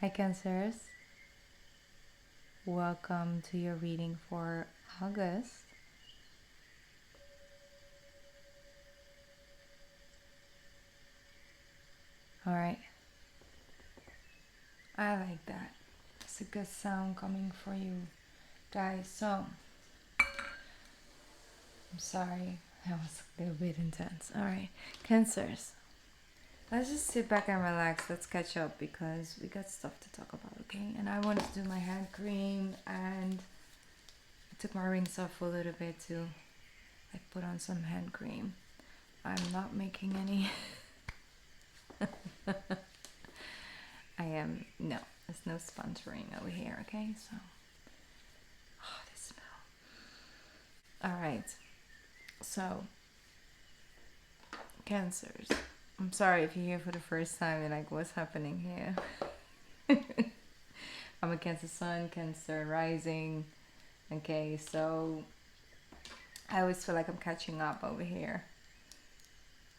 Hi Cancers, welcome to your reading for August. Alright, I like that. It's a good sound coming for you guys. So, I'm sorry, that was a little bit intense. Alright, Cancers, let's just sit back and relax. Let's catch up because we got stuff to talk about, okay? And I wanted to do my hand cream and I took my rings off a little bit too. I put on some hand cream. I'm not making any. No, there's no sponsoring over here, okay? So, oh, this smell. Alright, so, Cancers. I'm sorry if you're here for the first time and like, what's happening here? I'm a Cancer Sun, Cancer Rising, okay? So, I always feel like I'm catching up over here.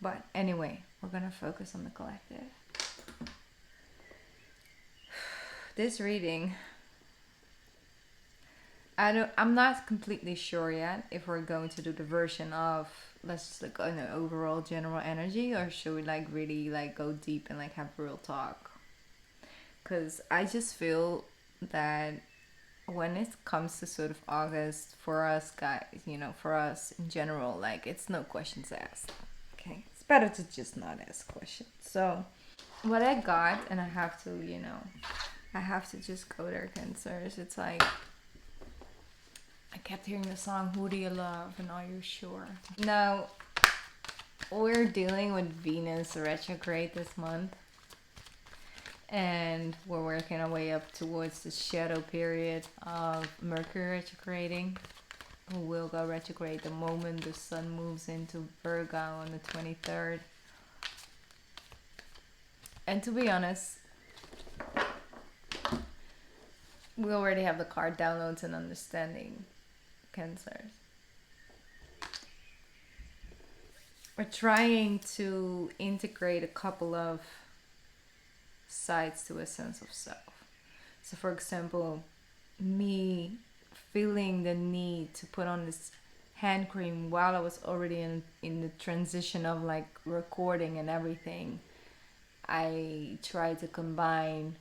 But anyway, we're gonna focus on the collective. This reading, I'm not completely sure yet if we're going to do the version of let's just look on the overall general energy, or should we like really like go deep and like have real talk? Because I just feel that when it comes to sort of August, for us guys, for us in general, like it's no questions asked. Okay, it's better to just not ask questions. So what I got, and I have to, I have to just go there, Cancers. It's like I kept hearing the song "Who Do You Love" and "Are You Sure?" Now we're dealing with Venus retrograde this month, and we're working our way up towards the shadow period of Mercury retrograding, who will go retrograde the moment the sun moves into Virgo on the 23rd. And to be honest, we already have the card downloads and understanding, Cancers. We're trying to integrate a couple of sides to a sense of self. So for example, me feeling the need to put on this hand cream while I was already in the transition of like recording and everything, I tried to combine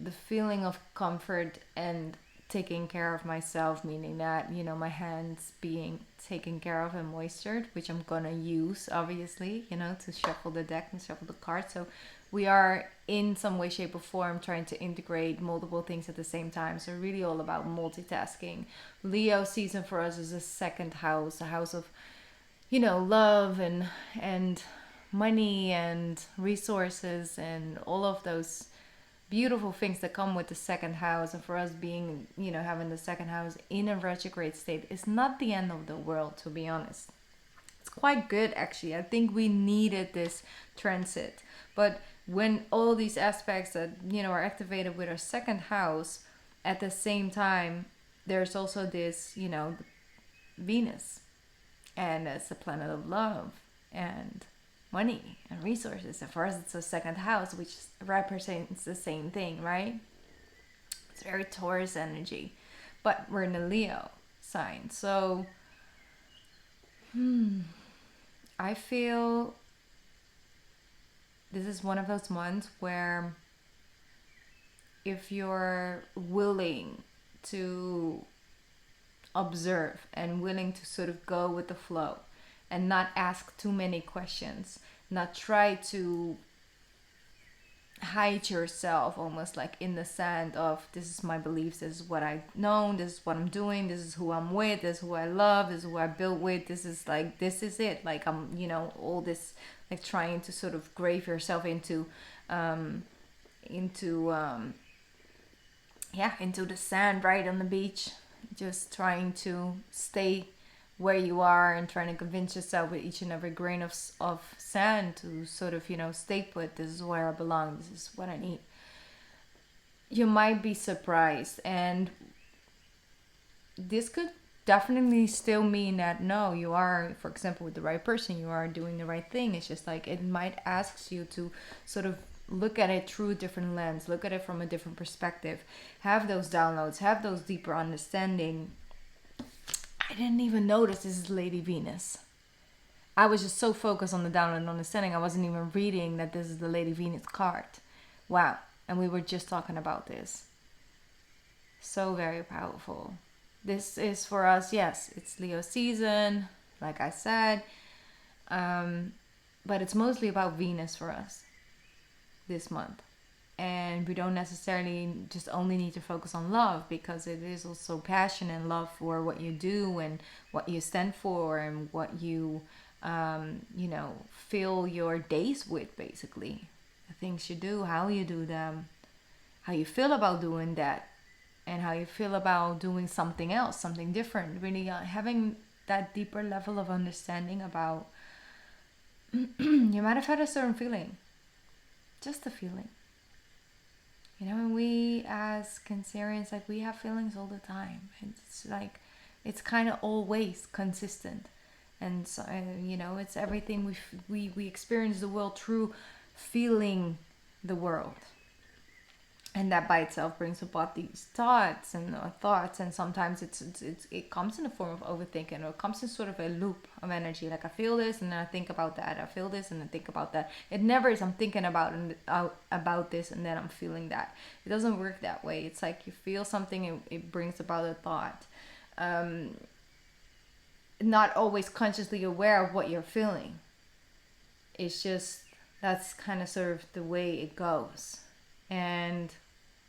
the feeling of comfort and taking care of myself, meaning that, my hands being taken care of and moistured, which I'm gonna use obviously, to shuffle the deck and shuffle the cards. So we are in some way, shape, or form trying to integrate multiple things at the same time. So really all about multitasking. Leo season for us is a second house, a house of, love and money and resources and all of those beautiful things that come with the second house. And for us being, having the second house in a retrograde state is not the end of the world, to be honest. It's quite good actually. I think we needed this transit. But when all these aspects that, are activated with our second house, at the same time, there's also this, Venus. And it's the planet of love and money and resources. And for us, it's a second house, which represents the same thing, right? It's very Taurus energy. But we're in a Leo sign. So, I feel this is one of those months where if you're willing to observe and willing to sort of go with the flow and not ask too many questions, not try to hide yourself almost like in the sand of this is my beliefs, this is what I know, this is what I'm doing, this is who I'm with, this is who I love, this is who I built with, this is it, like I'm, all this, like trying to sort of grave yourself into the sand right on the beach, just trying to stay where you are and trying to convince yourself with each and every grain of sand to sort of, stay put. This is where I belong. This is what I need. You might be surprised. And this could definitely still mean that no, you are, for example, with the right person, you are doing the right thing. It's just like it might ask you to sort of look at it through a different lens, look at it from a different perspective, have those downloads, have those deeper understanding. I didn't even notice this is Lady Venus. I was just so focused on the download and understanding, I wasn't even reading that this is the Lady Venus card. Wow. And we were just talking about this. So very powerful. This is for us, yes, it's Leo season, like I said. But it's mostly about Venus for us this month. And we don't necessarily just only need to focus on love, because it is also passion and love for what you do and what you stand for and what you, fill your days with, basically. The things you do, how you do them, how you feel about doing that, and how you feel about doing something else, something different. Really having that deeper level of understanding about, you might have had a certain feeling, just a feeling. And we as Cancerians, like, we have feelings all the time. It's like, it's kind of always consistent. And so, it's everything we experience the world through feeling the world. And that by itself brings about these thoughts, and sometimes it comes in the form of overthinking, or it comes in sort of a loop of energy. Like, I feel this and then I think about that. I feel this and I think about that. It never is I'm thinking about this and then I'm feeling that. It doesn't work that way. It's like you feel something and it brings about a thought. Not always consciously aware of what you're feeling. It's just, that's kind of sort of the way it goes. And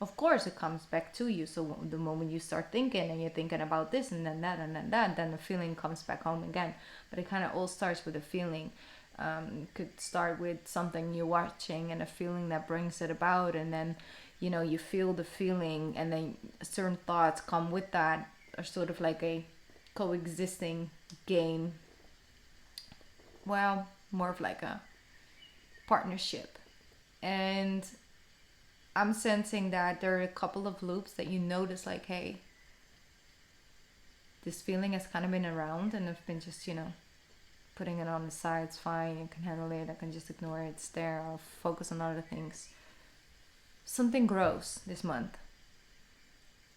of course it comes back to you. So the moment you start thinking and you're thinking about this and then that and then that, then the feeling comes back home again. But it kind of all starts with a feeling. Could start with something you're watching and a feeling that brings it about, and then you feel the feeling, and then certain thoughts come with that, are sort of like a coexisting game. Well, more of like a partnership. And I'm sensing that there are a couple of loops that you notice, like, hey, this feeling has kind of been around, and I've been just, putting it on the side. It's fine, you can handle it, I can just ignore it, it's there, I'll focus on other things. Something grows this month.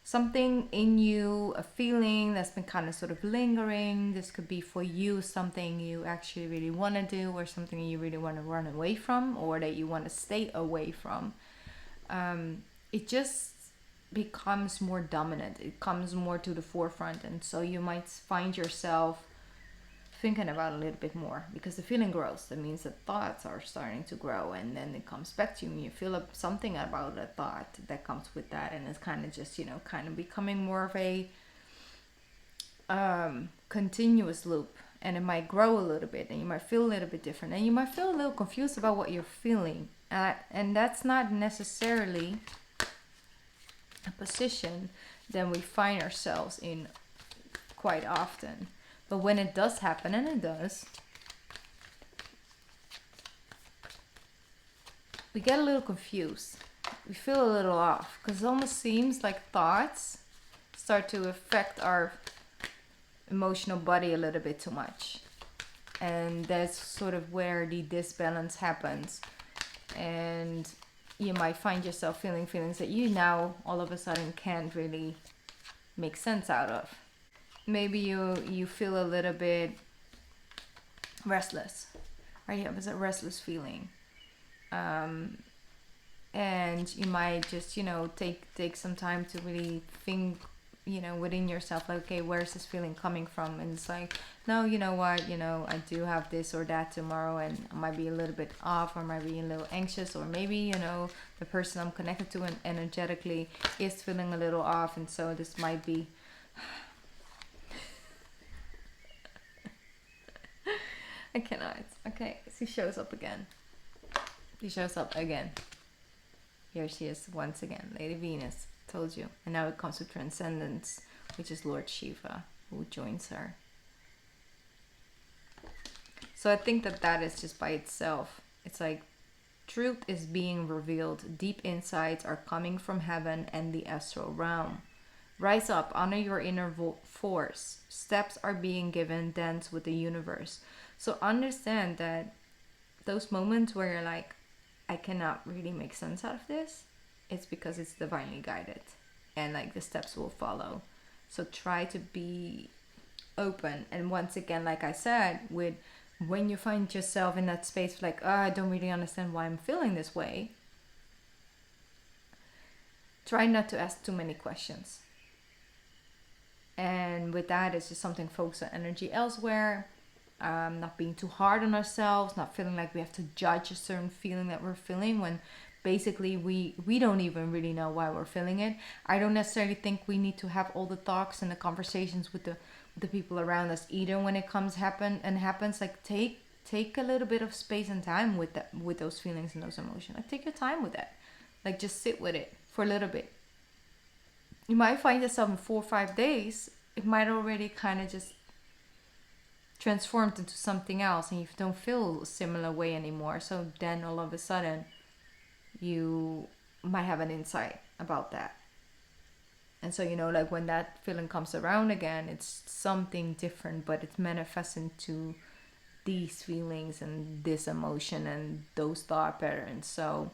Something in you, a feeling that's been kind of sort of lingering. This could be for you something you actually really want to do, or something you really want to run away from, or that you want to stay away from. It just becomes more dominant. It comes more to the forefront, and so you might find yourself thinking about it a little bit more, because the feeling grows. That means that thoughts are starting to grow, and then it comes back to you and you feel something about that thought that comes with that, and it's kind of just kind of becoming more of a continuous loop. And it might grow a little bit, and you might feel a little bit different, and you might feel a little confused about what you're feeling, and that's not necessarily a position that we find ourselves in quite often. But when it does happen, and it does, we get a little confused. We feel a little off, because it almost seems like thoughts start to affect our emotional body a little bit too much. And that's sort of where the disbalance happens. And you might find yourself feeling feelings that you now all of a sudden can't really make sense out of. Maybe you feel a little bit restless, right? You have a restless feeling, and you might just take some time to really think within yourself, like, okay, where's this feeling coming from? And it's like, no, you know what, I do have this or that tomorrow, and I might be a little bit off, or might be a little anxious, or maybe the person I'm connected to energetically is feeling a little off, and so this might be I cannot. Okay, she shows up again. She shows up again. Here she is once again, Lady Venus. Told you. And now it comes with Transcendence, which is Lord Shiva, who joins her. So I think that is just by itself. It's like truth is being revealed. Deep insights are coming from heaven and the astral realm. Rise up, honor your inner force. Steps are being given, dance with the universe. So understand that those moments where you're like, I cannot really make sense out of this, it's because it's divinely guided, and like the steps will follow. So try to be open. And once again, like I said, with when you find yourself in that space like, oh, I don't really understand why I'm feeling this way, try not to ask too many questions. And with that, it's just something, focus on energy elsewhere. Not being too hard on ourselves, not feeling like we have to judge a certain feeling that we're feeling when basically we don't even really know why we're feeling it. I don't necessarily think we need to have all the talks and the conversations with the people around us either when it happens. Like take a little bit of space and time with those feelings and those emotions. Like take your time with that. Like just sit with it for a little bit. You might find yourself in 4 or 5 days, it might already kind of just transformed into something else, and you don't feel a similar way anymore. So then all of a sudden you might have an insight about that. And so, like when that feeling comes around again, it's something different, but it's manifesting to these feelings and this emotion and those thought patterns. So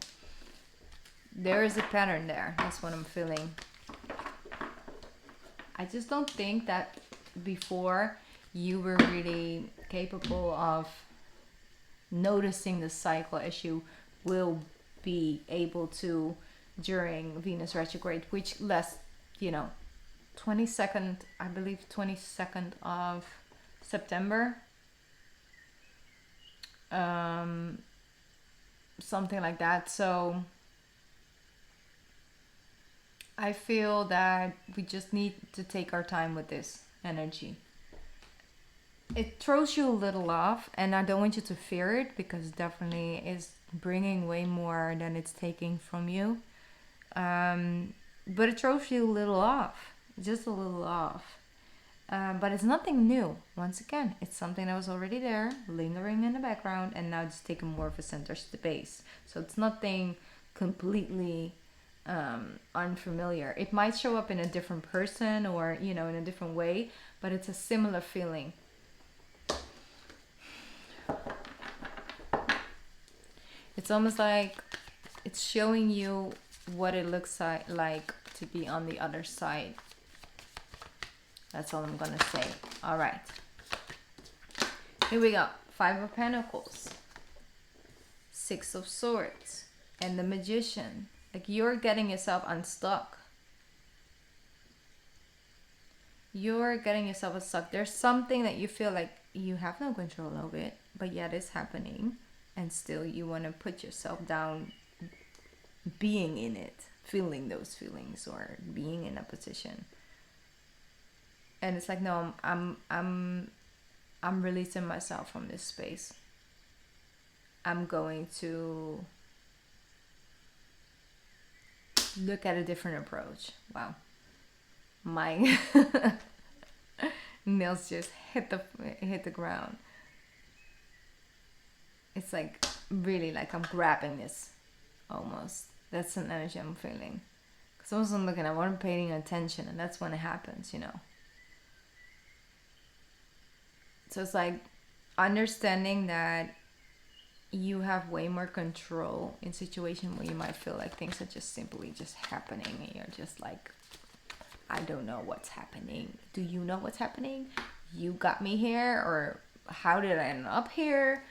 there is a pattern there. That's what I'm feeling. I just don't think that before you were really capable of noticing the cycle as you will be able to during Venus retrograde, which lasts, 22nd, I believe 22nd of September. Something like that. So I feel that we just need to take our time with this energy. It throws you a little off, and I don't want you to fear it, because it definitely is bringing way more than it's taking from you. But it throws you a little off, just a little off. But it's nothing new. Once again, it's something that was already there, lingering in the background, and now it's taken more of a center space. So it's nothing completely unfamiliar. It might show up in a different person or, in a different way, but it's a similar feeling. It's almost like it's showing you what it looks like to be on the other side. That's all I'm gonna say. All right. Here we go. 5 of Pentacles, 6 of Swords, and the Magician. Like you're getting yourself unstuck. You're getting yourself unstuck. There's something that you feel like you have no control of it, but yet it's happening. And still you want to put yourself down being in it, feeling those feelings, or being in a position. And it's like, no, I'm releasing myself from this space. I'm going to look at a different approach. Wow. My nails just hit the ground. It's like really like I'm grabbing this almost. That's an energy I'm feeling. Because I wasn't looking, I wasn't paying attention, and that's when it happens, So it's like understanding that you have way more control in situations where you might feel like things are just simply just happening, and you're just like, I don't know what's happening. Do you know what's happening? You got me here, or how did I end up here?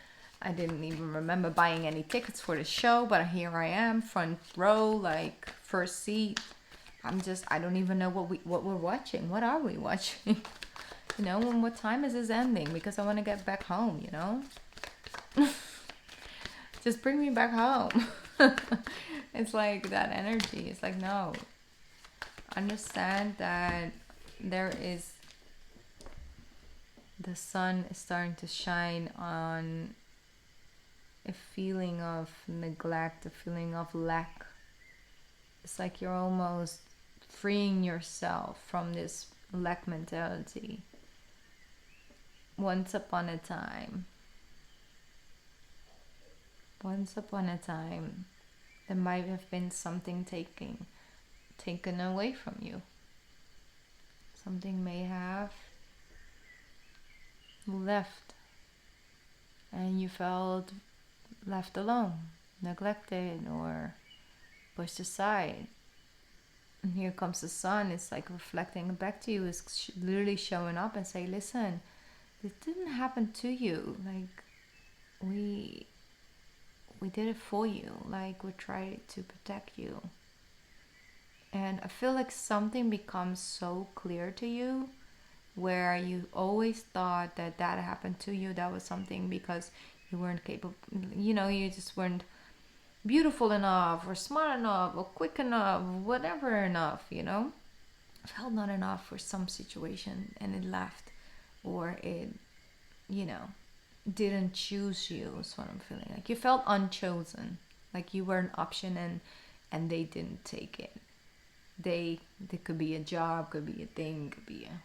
I didn't even remember buying any tickets for the show, but here I am, front row, like first seat. I don't even know what we're watching. What are we watching? And what time is this ending? Because I want to get back home, Just bring me back home. It's like that energy. It's like, no. Understand that the sun is starting to shine on a feeling of neglect, a feeling of lack. It's like you're almost freeing yourself from this lack mentality. Once upon a time, there might have been something taken away from you. Something may have left, and you felt left alone. neglected or pushed aside. And here comes the sun. It's like reflecting back to you. It's literally showing up and say, listen, this didn't happen to you. Like, we did it for you. Like, we tried to protect you. And I feel like something becomes so clear to you, where you always thought that happened to you. That was something because you weren't capable, you just weren't beautiful enough or smart enough or quick enough, whatever enough, felt not enough for some situation, and it left, or it, didn't choose you, is what I'm feeling. Like you felt unchosen, like you were an option, and they didn't take it. They could be a job, could be a thing, could be a,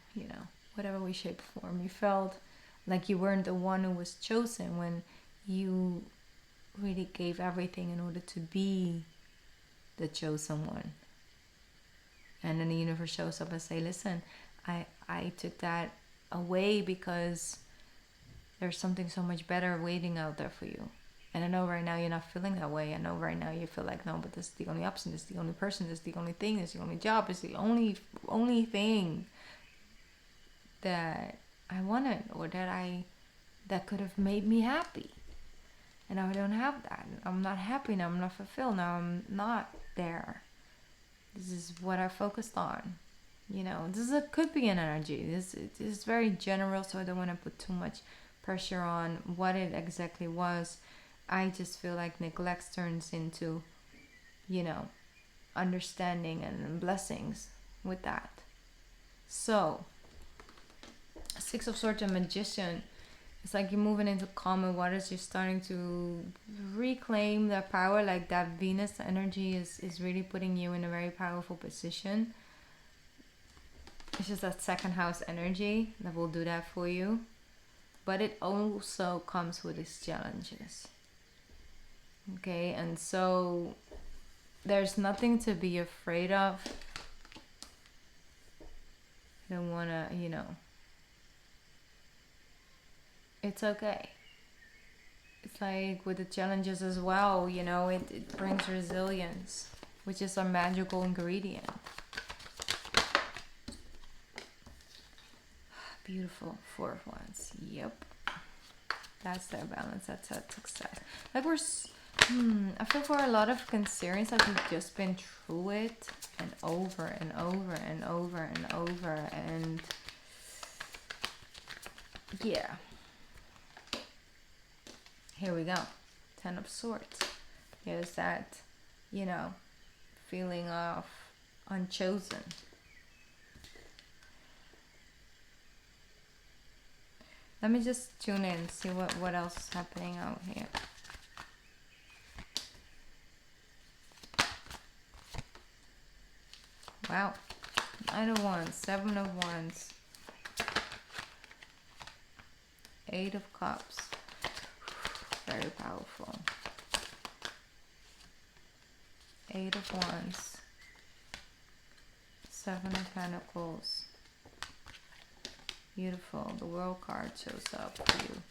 whatever way, shape, or form. You felt like you weren't the one who was chosen, when you really gave everything in order to be the chosen one. And then the universe shows up and say, listen, I took that away because there's something so much better waiting out there for you. And I know right now you're not feeling that way. I know right now you feel like, no, but this is the only option, this is the only person, this is the only thing, this is the only job, this is the only thing that I wanted, or that could have made me happy. And now I don't have that. I'm not happy now. I'm not fulfilled now. I'm not there. This is what I focused on. Could be an energy. This is very general, so I don't want to put too much pressure on what it exactly was. I just feel like neglect turns into, understanding and blessings with that. So, Six of Swords and Magician. It's like you're moving into calmer waters. You're starting to reclaim that power. Like that Venus energy is really putting you in a very powerful position. It's just that second house energy that will do that for you. But it also comes with its challenges. Okay, and so there's nothing to be afraid of. I don't want to, it's okay. It's like with the challenges as well, it brings resilience, which is our magical ingredient. Beautiful. Four of Wands. Yep. That's their balance. That's that success. Like I feel for a lot of concerns, like we've just been through it and over and over and over and over, and yeah. Here we go. Ten of Swords. Here's that, feeling of unchosen. Let me just tune in, see what else is happening out here. Wow. Nine of Wands, Seven of Wands, Eight of Cups. Very powerful. Eight of Wands, Seven of Pentacles. Beautiful. The World card shows up for you.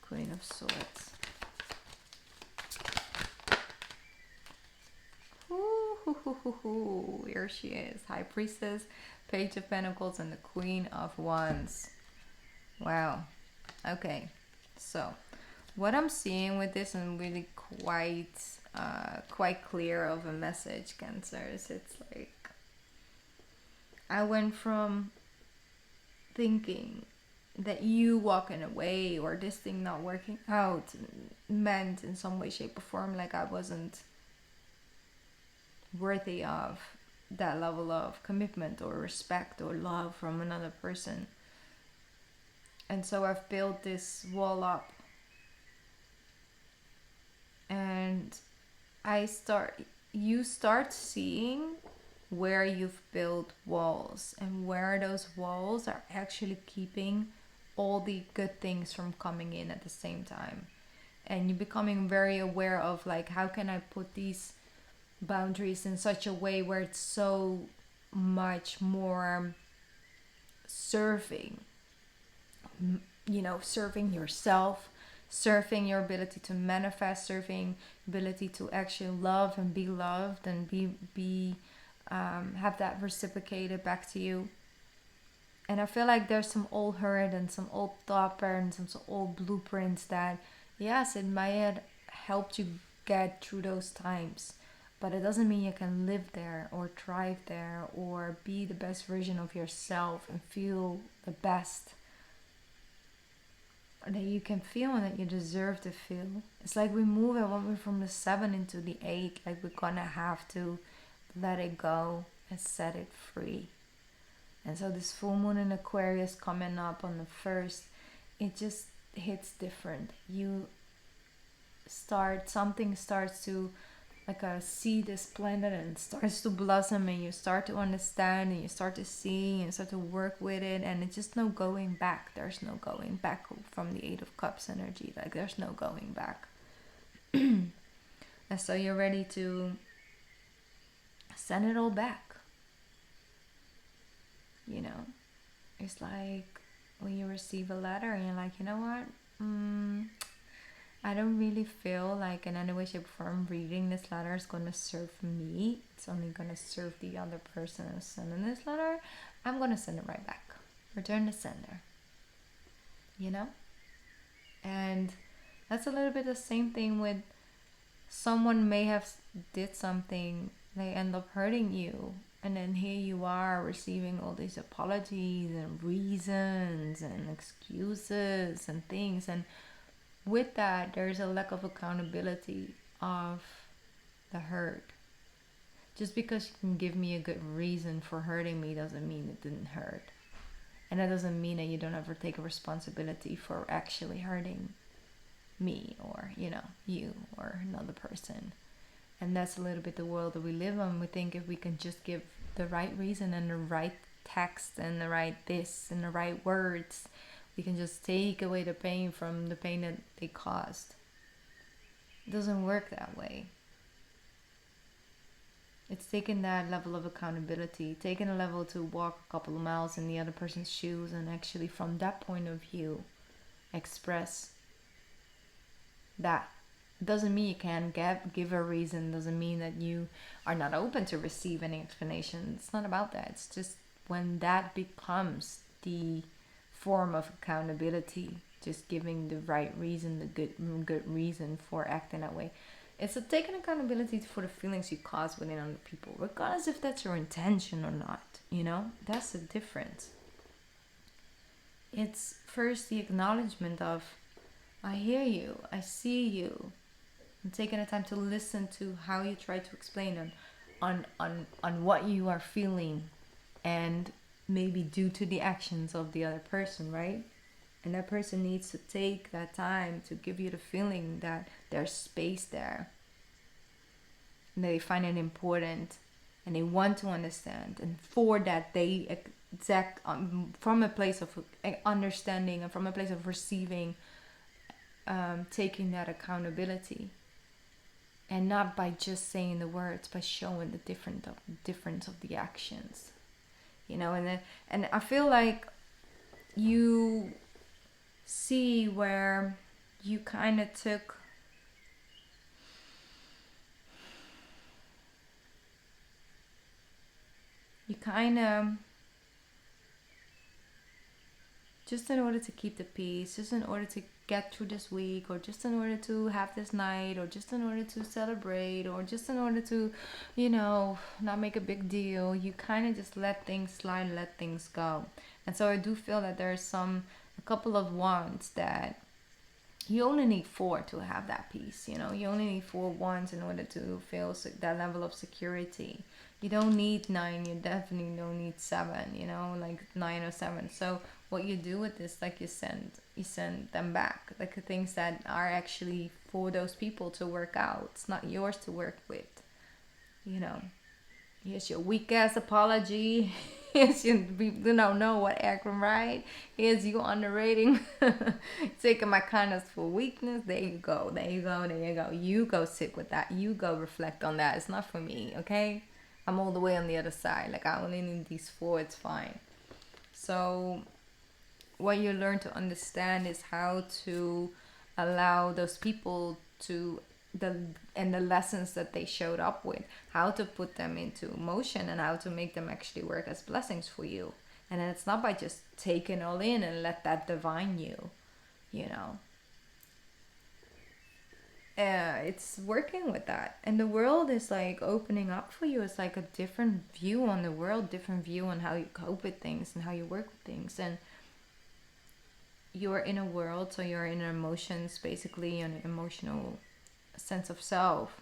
Queen of Swords. Ooh, here she is. High Priestess, Page of Pentacles, and the Queen of Wands. Wow. Okay. So, what I'm seeing with this, and really quite clear of a message, Cancers. It's like I went from thinking that you walking away or this thing not working out meant in some way, shape, or form like I wasn't worthy of that level of commitment or respect or love from another person. And so I've built this wall up, and you start seeing where you've built walls and where those walls are actually keeping all the good things from coming in at the same time. And you're becoming very aware of like, how can I put these boundaries in such a way where it's so much more serving, serving yourself, surfing your ability to manifest, surfing ability to actually love and be loved and be have that reciprocated back to you. And I feel like there's some old hurt and some old thought patterns and some old blueprints that, yes, it might have helped you get through those times, but it doesn't mean you can live there or thrive there or be the best version of yourself and feel the best that you can feel and that you deserve to feel. It's like we move and when we're from the 7 into the 8, like we're gonna have to let it go and set it free. And so this full moon in Aquarius coming up on the 1st, it just hits different. Something starts to, like a seed is planted and it starts to blossom, and you start to understand and you start to see and start to work with it, and it's just no going back. There's no going back from the 8 of Cups energy. Like there's no going back. And so you're ready to send it all back. You know, it's like when you receive a letter and you're like, you know what, I don't really feel like in any way, shape, or form reading this letter is going to serve me. It's only going to serve the other person who's sending this letter. I'm going to send it right back. Return to sender. You know? And that's a little bit the same thing with someone may have did something, they end up hurting you. And then here you are receiving all these apologies and reasons and excuses and things. And with that, there's a lack of accountability of the hurt. Just because you can give me a good reason for hurting me doesn't mean it didn't hurt. And that doesn't mean that you don't ever take a responsibility for actually hurting me or, you or another person. And that's a little bit the world that we live on. We think if we can just give the right reason and the right text and the right this and the right words, we can just take away the pain from the pain that they caused. It doesn't work that way. It's taking that level of accountability, taking a level to walk a couple of miles in the other person's shoes and actually from that point of view express that. Doesn't mean you can't give a reason, doesn't mean that you are not open to receive any explanation. It's not about that. It's just when that becomes the form of accountability, just giving the right reason, the good reason for acting that way. It's taking accountability for the feelings you cause within other people, regardless if that's your intention or not. That's the difference. It's first the acknowledgement of, I hear you, I see you. I'm taking the time to listen to how you try to explain on what you are feeling, and maybe due to the actions of the other person, right? And that person needs to take that time to give you the feeling that there's space there, and they find it important and they want to understand, and for that they from a place of understanding and from a place of receiving, taking that accountability. And not by just saying the words, by showing the difference of the actions, and I feel like you see where you kind of took just in order to keep the peace, just in order to get through this week, or just in order to have this night, or just in order to celebrate, or just in order to, not make a big deal, you kind of just let things slide, let things go. And so I do feel that there's a couple of wands that you only need 4 to have that peace. You only need 4 wands in order to feel that level of security. You don't need 9, you definitely don't need 7, like 9 or 7. So what you do with this, like you send them back, like the things that are actually for those people to work out. It's not yours to work with. Here's your weak ass apology. Here's your don't know what acting right. Here's you underrating, taking my kindness for weakness. There you go. You go sit with that. You go reflect on that. It's not for me, okay? I'm all the way on the other side. Like, I only need these 4. It's fine. So what you learn to understand is how to allow those people to the lessons that they showed up with, how to put them into motion and how to make them actually work as blessings for you. And then it's not by just taking all in and let that divine you, you know. It's working with that, and the world is like opening up for you. It's like a different view on the world, different view on how you cope with things and how you work with things. And you're in a world, so you're in emotions, basically an emotional sense of self.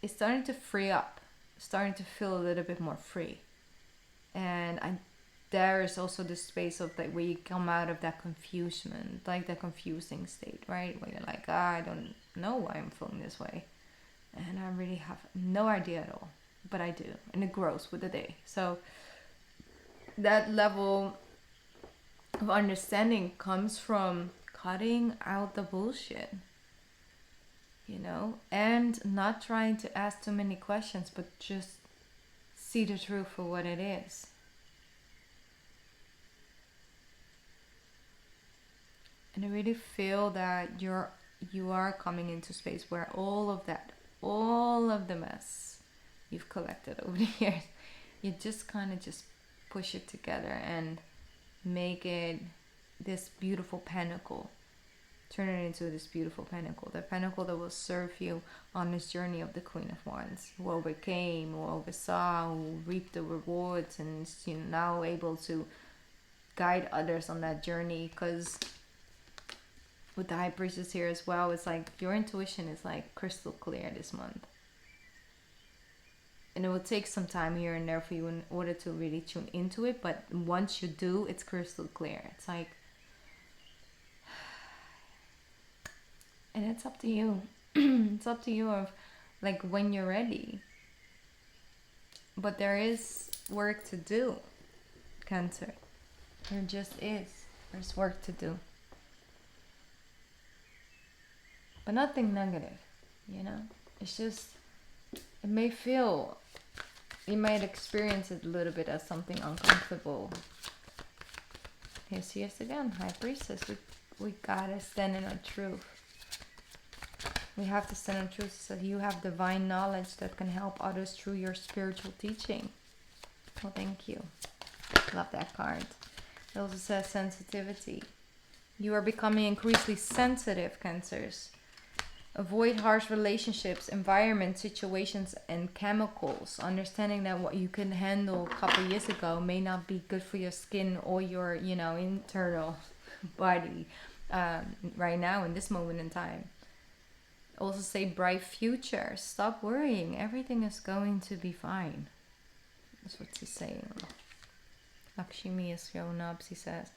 It's starting to free up, starting to feel a little bit more free. And there is also this space of that where you come out of that confusion, like that confusing state, right? Where you're like, I don't know why I'm feeling this way. And I really have no idea at all. But I do. And it grows with the day. So that level of understanding comes from cutting out the bullshit, you know, and not trying to ask too many questions, but just see the truth for what it is. And I really feel that you are coming into space where all of the mess you've collected over the years, you just kind of just push it together and make it this beautiful pinnacle. Turn it into this beautiful pinnacle. The pinnacle that will serve you on this journey of the Queen of Wands, who overcame, who oversaw, who reaped the rewards, and is, you know, now able to guide others on that journey. Because with the High Priestess here as well, it's like your intuition is like crystal clear this month. And it will take some time here and there for you in order to really tune into it. But once you do, it's crystal clear. It's like, and it's up to you. It's up to you of like when you're ready. But there is work to do, Cancer. There just is. There's work to do. But nothing negative, you know? It's just, it may feel, you might experience it a little bit as something uncomfortable. Here she is again, High Priestess. We gotta stand in our truth. We have to stand in truth so that you have divine knowledge that can help others through your spiritual teaching. Well, thank you. Love that card. It also says sensitivity. You are becoming increasingly sensitive, Cancers. Avoid harsh relationships, environment, situations, and chemicals. Understanding that what you can handle a couple years ago may not be good for your skin or your, you know, internal body right now in this moment in time. Also say bright future. Stop worrying. Everything is going to be fine. That's what she's saying. Lakshmi is showing up. She says,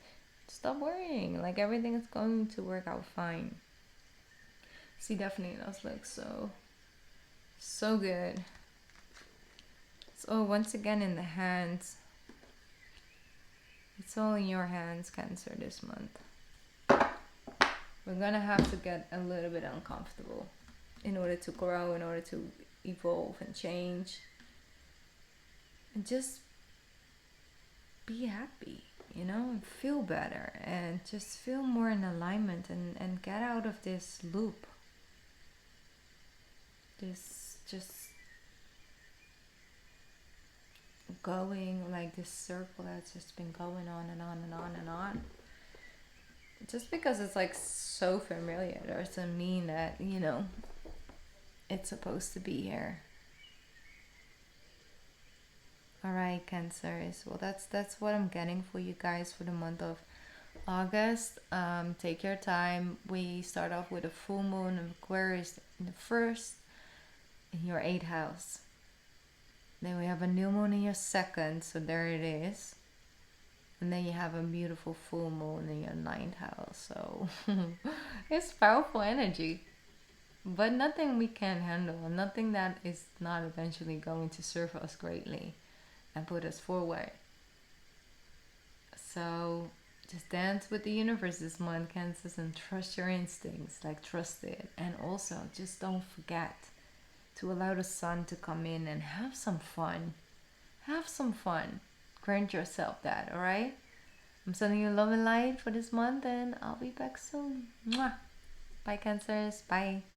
stop worrying. Like everything is going to work out fine. She definitely does look so good. So once again in the hands. It's all in your hands, Cancer, this month. We're gonna have to get a little bit uncomfortable in order to grow, in order to evolve and change. And just be happy, you know, and feel better and just feel more in alignment and get out of this loop. This just going like this circle that's just been going on and on and on and on. Just because it's like so familiar doesn't mean that, you know, it's supposed to be here. Alright, Cancers. Well, that's what I'm getting for you guys for the month of August. Take your time. We start off with a full moon of Aquarius in the first, in your 8th house. Then we have a new moon in your 2nd, so there it is. And then you have a beautiful full moon in your 9th house. So it's powerful energy. But nothing we can't handle. Nothing that is not eventually going to serve us greatly and put us forward. So just dance with the universe this month, Cancers, and trust your instincts. Like, trust it. And also, just don't forget to allow the sun to come in and have some fun. Have some fun. Grant yourself that, alright? I'm sending you love and light for this month, and I'll be back soon. Mwah. Bye, Cancers. Bye.